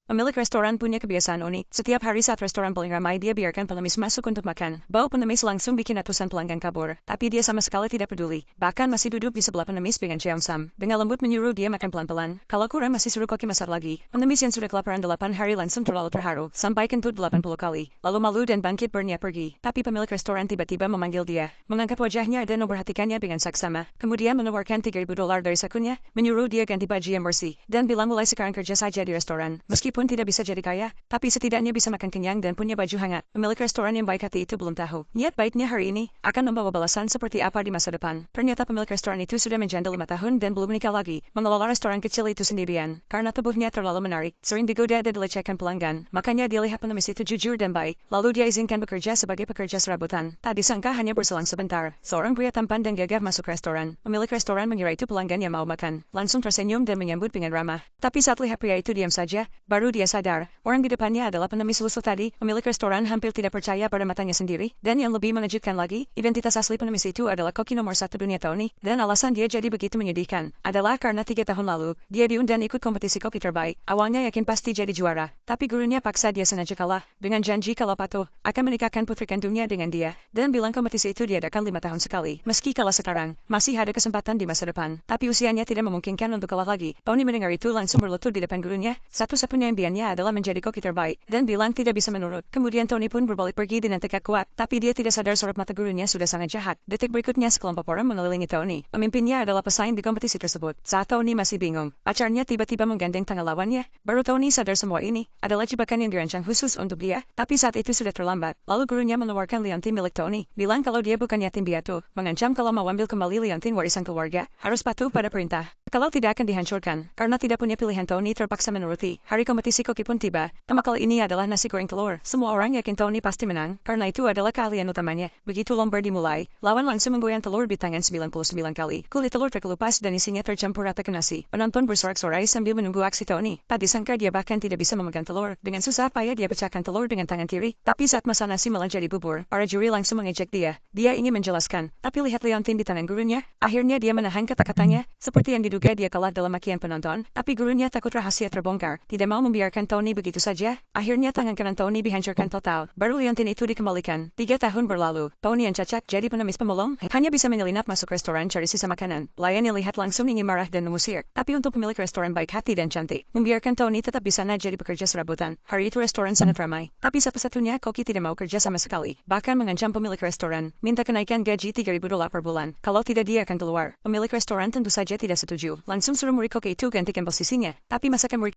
Pemilik restoran punya kebiasaan unik. Setiap hari saat restoran paling ramai, dia biarkan pengemis masuk untuk makan. Bau pengemis langsung bikin ratusan pelanggan kabur. Tapi dia sama sekali tidak peduli. Bahkan masih duduk di sebelah pengemis dengan Cheongsam. Dengan lembut menyuruh dia makan pelan-pelan. Kalau kurang masih suruh koki masak lagi. Pengemis yang sudah kelaparan 8 hari langsung terlalu terharu. Sampai kentut 80 kali. Lalu malu dan bangkit berniat pergi. Tapi pemilik restoran tiba-tiba memanggil dia. Mengangkat wajahnya dan memperhatikannya dengan saksama. Kemudian menawarkan $3,000 dari sakunya. Menyuruh dia ganti baju yang bersih. Dan bilang mulai sekarang kerja saja di restoran. Meskipun tidak bisa jadi kaya, tapi setidaknya bisa makan kenyang dan punya baju hangat. Pemilik restoran yang baik hati itu belum tahu. Niat baiknya hari ini akan membawa balasan seperti apa di masa depan. Ternyata pemilik restoran itu sudah menjanda 5 tahun dan belum menikah lagi. Mengelola restoran kecil itu sendirian. Karena tubuhnya terlalu menarik, sering digoda dan dilecehkan pelanggan. Makanya dia lihat pengemis itu jujur dan baik. Lalu dia izinkan bekerja sebagai pekerja serabutan. Tak disangka hanya berselang sebentar. Seorang pria tampan dan gagah masuk restoran. Pemilik restoran mengira itu pelanggan yang mau makan. Langsung tersenyum dan menyambut dengan ramah. Tapi saat lihat pria itu diam saja, baru dia sadar. Orang di depannya adalah pengemis lusuh tadi. Pemilik restoran hampir tidak percaya pada matanya sendiri. Dan yang lebih mengejutkan lagi, identitas asli pengemis itu adalah koki nomor 1 dunia Tony. Dan alasan dia jadi begitu menyedihkan adalah karena 3 tahun lalu, dia diundang ikut kompetisi koki terbaik. Awalnya yakin pasti jadi juara. Tapi gurunya paksa dia sengaja kalah. Dengan janji kalau patuh, akan menikahkan putri kandungnya dengan dia. Dan bilang kompetisi itu diadakan 5 tahun sekali. Meski kalah sekarang, masih ada kesempatan di masa depan. Tapi usianya tidak memungkinkan untuk kalah lagi. Tony mendengar itu langsung berlutut di depan gurunya. Satu-satunya impiannya adalah menjadi koki terbaik, dan bilang tidak bisa menurut. Kemudian Tony pun berbalik pergi dengan tekad kuat, tapi dia tidak sadar sorot mata gurunya sudah sangat jahat. Detik berikutnya sekelompok orang mengelilingi Tony. Pemimpinnya adalah pesaing di kompetisi tersebut. Saat Tony masih bingung, pacarnya tiba-tiba menggandeng tangan lawannya. Baru Tony sadar semua ini adalah jebakan yang dirancang khusus untuk dia, tapi saat itu sudah terlambat. Lalu gurunya menawarkan liontin milik Tony, bilang kalau dia bukan yatim piatu, mengancam kalau mau ambil kembali liontin warisan keluarga, harus patuh pada perintah. Kalau tidak akan dihancurkan, karena tidak punya pilihan Tony terpaksa menuruti. Hari kompetisi koki pun tiba. Tema kali ini adalah nasi goreng telur. Semua orang yakin Tony pasti menang, karena itu adalah keahlian utamanya. Begitu lomba dimulai, lawan langsung menggoyang telur di tangan 99 kali. Kulit telur terkelupas dan isinya tercampur rata ke nasi. Penonton bersorak-sorai sambil menunggu aksi Tony. Tak disangka dia bahkan tidak bisa memegang telur. Dengan susah payah dia pecahkan telur dengan tangan kiri. Tapi saat masa nasi malah jadi bubur, para juri langsung mengejek dia. Dia ingin menjelaskan, tapi lihat liontin di tangan gurunya. Akhirnya dia menahan kata-katanya, seperti yang diduga dia kalah dalam makian penonton. Tapi gurunya takut rahasia terbongkar, tidak mau membiarkan Tony begitu saja. Akhirnya tangan kanan Tony dihancurkan total. Baru liontin itu dikembalikan. 3 tahun berlalu, Tony yang cacat jadi pengemis pemulung, hanya bisa menyelinap masuk restoran cari sisa makanan. Pelayan yang lihat langsung ingin marah dan mengusir. Tapi untuk pemilik restoran baik hati dan cantik, membiarkan Tony tetap di sana jadi pekerja serabutan. Hari itu restoran sangat ramai. Tapi satu-satunya koki tidak mau kerja sama sekali. Bahkan mengancam pemilik restoran, minta kenaikan gaji $3,000 per bulan. Kalau tidak dia akan keluar. Pemilik restoran tentu saja tidak setuju. Langsung suruh murid koki itu gantikan posisinya. Tapi masakan murid